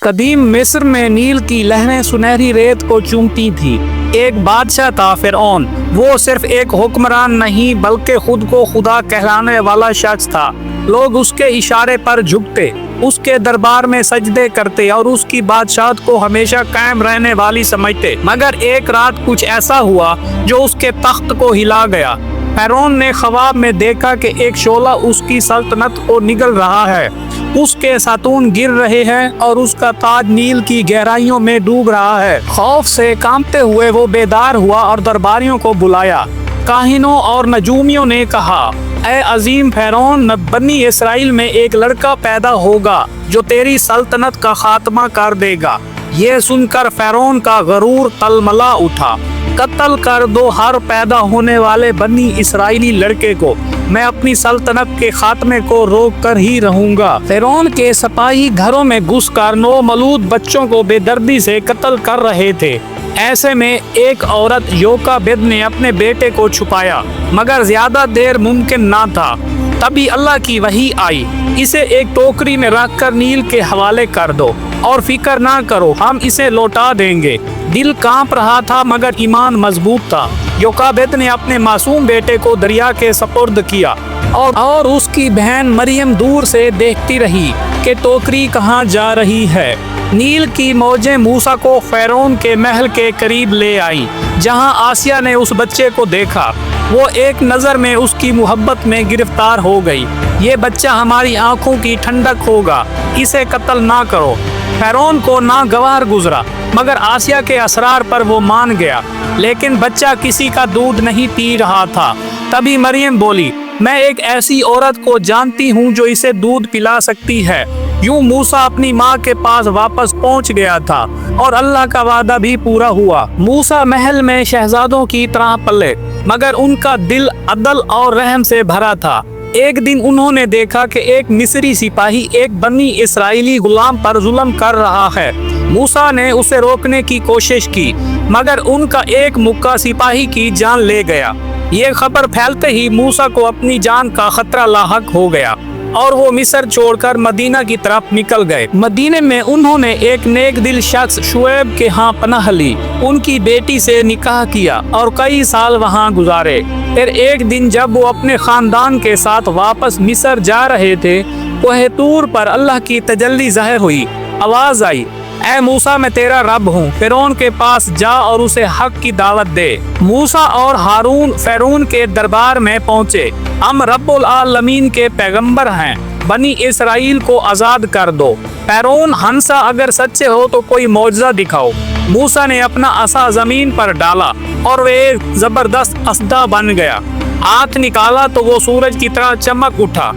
قدیم مصر میں نیل کی لہریں سنہری ریت کو چومتی تھی۔ ایک بادشاہ تھا فرعون۔ وہ صرف ایک حکمران نہیں بلکہ خود کو خدا کہلانے والا شخص تھا۔ لوگ اس کے اشارے پر جھکتے، اس کے دربار میں سجدے کرتے اور اس کی بادشاہت کو ہمیشہ قائم رہنے والی سمجھتے۔ مگر ایک رات کچھ ایسا ہوا جو اس کے تخت کو ہلا گیا۔ فرعون نے خواب میں دیکھا کہ ایک شعلہ اس کی سلطنت کو نگل رہا ہے، اس کے ستون گر رہے ہیں اور اس کا تاج نیل کی گہرائیوں میں ڈوب رہا ہے۔ خوف سے کانپتے ہوئے وہ بیدار ہوا اور درباریوں کو بلایا۔ کاہنوں اور نجومیوں نے کہا، اے عظیم فرعون، بنی اسرائیل میں ایک لڑکا پیدا ہوگا جو تیری سلطنت کا خاتمہ کر دے گا۔ یہ سن کر فرعون کا غرور تلملا اٹھا۔ قتل کر دو ہر پیدا ہونے والے بنی اسرائیلی لڑکے کو، میں اپنی سلطنت کے خاتمے کو روک کر ہی رہوں گا۔ فرعون کے سپاہی گھروں میں گھس کر نومولود بچوں کو بے دردی سے قتل کر رہے تھے۔ ایسے میں ایک عورت یوکابد نے اپنے بیٹے کو چھپایا، مگر زیادہ دیر ممکن نہ تھا۔ تبھی اللہ کی وحی آئی، اسے ایک ٹوکری میں رکھ کر نیل کے حوالے کر دو اور فکر نہ کرو، ہم اسے لوٹا دیں گے۔ دل کانپ رہا تھا مگر ایمان مضبوط تھا۔ یوکابد نے اپنے معصوم بیٹے کو دریا کے سپرد کیا اور اس کی بہن مریم دور سے دیکھتی رہی کہ ٹوکری کہاں جا رہی ہے۔ نیل کی موجیں موسیٰ کو فرعون کے محل کے قریب لے آئیں، جہاں آسیہ نے اس بچے کو دیکھا۔ وہ ایک نظر میں اس کی محبت میں گرفتار ہو گئی۔ یہ بچہ ہماری آنکھوں کی ٹھنڈک ہوگا، اسے قتل نہ کرو۔ فرعون کو ناگوار گزرا، مگر آسیہ کے اسرار پر وہ مان گیا۔ لیکن بچہ کسی کا دودھ نہیں پی رہا تھا۔ تبھی مریم بولی، میں ایک ایسی عورت کو جانتی ہوں جو اسے دودھ پلا سکتی ہے۔ یوں موسیٰ اپنی ماں کے پاس واپس پہنچ گیا تھا اور اللہ کا وعدہ بھی پورا ہوا۔ موسیٰ محل میں شہزادوں کی طرح پلے، مگر ان کا دل عدل اور رحم سے بھرا تھا۔ ایک دن انہوں نے دیکھا کہ ایک مصری سپاہی ایک بنی اسرائیلی غلام پر ظلم کر رہا ہے۔ موسیٰ نے اسے روکنے کی کوشش کی، مگر ان کا ایک مکہ سپاہی کی جان لے گیا۔ یہ خبر پھیلتے ہی موسیٰ کو اپنی جان کا خطرہ لاحق ہو گیا اور وہ مصر چھوڑ کر مدینہ کی طرف نکل گئے۔ مدینے میں انہوں نے ایک نیک دل شخص شعیب کے ہاں پناہ لی، ان کی بیٹی سے نکاح کیا اور کئی سال وہاں گزارے۔ پھر ایک دن جب وہ اپنے خاندان کے ساتھ واپس مصر جا رہے تھے، کوہ طور پر اللہ کی تجلی ظاہر ہوئی۔ آواز آئی، اے موسیٰ، میں تیرا رب ہوں، فرعون کے پاس جا اور اسے حق کی دعوت دے۔ موسیٰ اور ہارون فرعون کے دربار میں پہنچے۔ ہم رب العالمین کے پیغمبر ہیں، بنی اسرائیل کو آزاد کر دو۔ فرعون ہنسا، اگر سچے ہو تو کوئی معجزہ دکھاؤ۔ موسیٰ نے اپنا عصا زمین پر ڈالا اور وہ ایک زبردست اسدہ بن گیا۔ ہاتھ نکالا تو وہ سورج کی طرح چمک اٹھا۔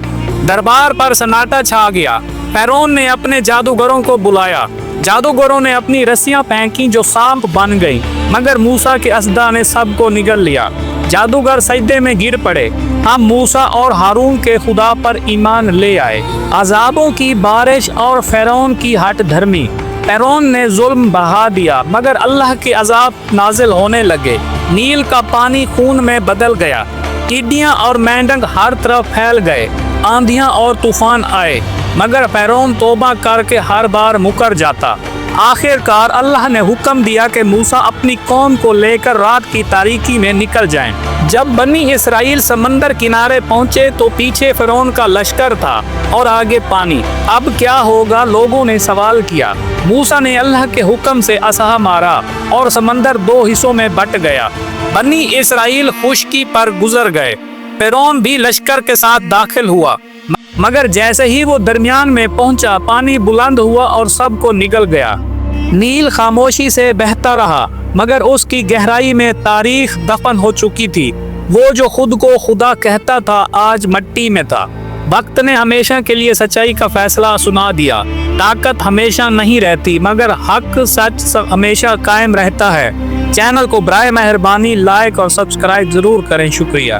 دربار پر سناٹا چھا گیا۔ فرعون نے اپنے جادوگروں کو بلایا۔ جادوگروں نے اپنی رسیاں پھینکی جو سانپ بن گئی، مگر موسیٰ کے اسدہ نے سب کو نگل لیا۔ جادوگر سجدے میں گر پڑے۔ ہم موسیٰ اور ہارون کے خدا پر ایمان لے آئے۔ عذابوں کی بارش اور فرعون کی ہٹ دھرمی۔ فرعون نے ظلم بہا دیا، مگر اللہ کے عذاب نازل ہونے لگے۔ نیل کا پانی خون میں بدل گیا۔ ٹڈیاں اور مینڈک ہر طرف پھیل گئے۔ آندھیاں اور طوفان آئے، مگر فرعون توبہ کر کے ہر بار مکر جاتا۔ آخر کار اللہ نے حکم دیا کہ موسیٰ اپنی قوم کو لے کر رات کی تاریکی میں نکل جائیں۔ جب بنی اسرائیل سمندر کنارے پہنچے تو پیچھے فرعون کا لشکر تھا اور آگے پانی۔ اب کیا ہوگا؟ لوگوں نے سوال کیا۔ موسیٰ نے اللہ کے حکم سے عصا مارا اور سمندر دو حصوں میں بٹ گیا۔ بنی اسرائیل خشکی پر گزر گئے۔ فرعون بھی لشکر کے ساتھ داخل ہوا، مگر جیسے ہی وہ درمیان میں پہنچا، پانی بلند ہوا اور سب کو نگل گیا۔ نیل خاموشی سے بہتا رہا، مگر اس کی گہرائی میں تاریخ دفن ہو چکی تھی۔ وہ جو خود کو خدا کہتا تھا آج مٹی میں تھا۔ وقت نے ہمیشہ کے لیے سچائی کا فیصلہ سنا دیا۔ طاقت ہمیشہ نہیں رہتی، مگر حق سچ ہمیشہ قائم رہتا ہے۔ چینل کو برائے مہربانی لائک اور سبسکرائب ضرور کریں۔ شکریہ۔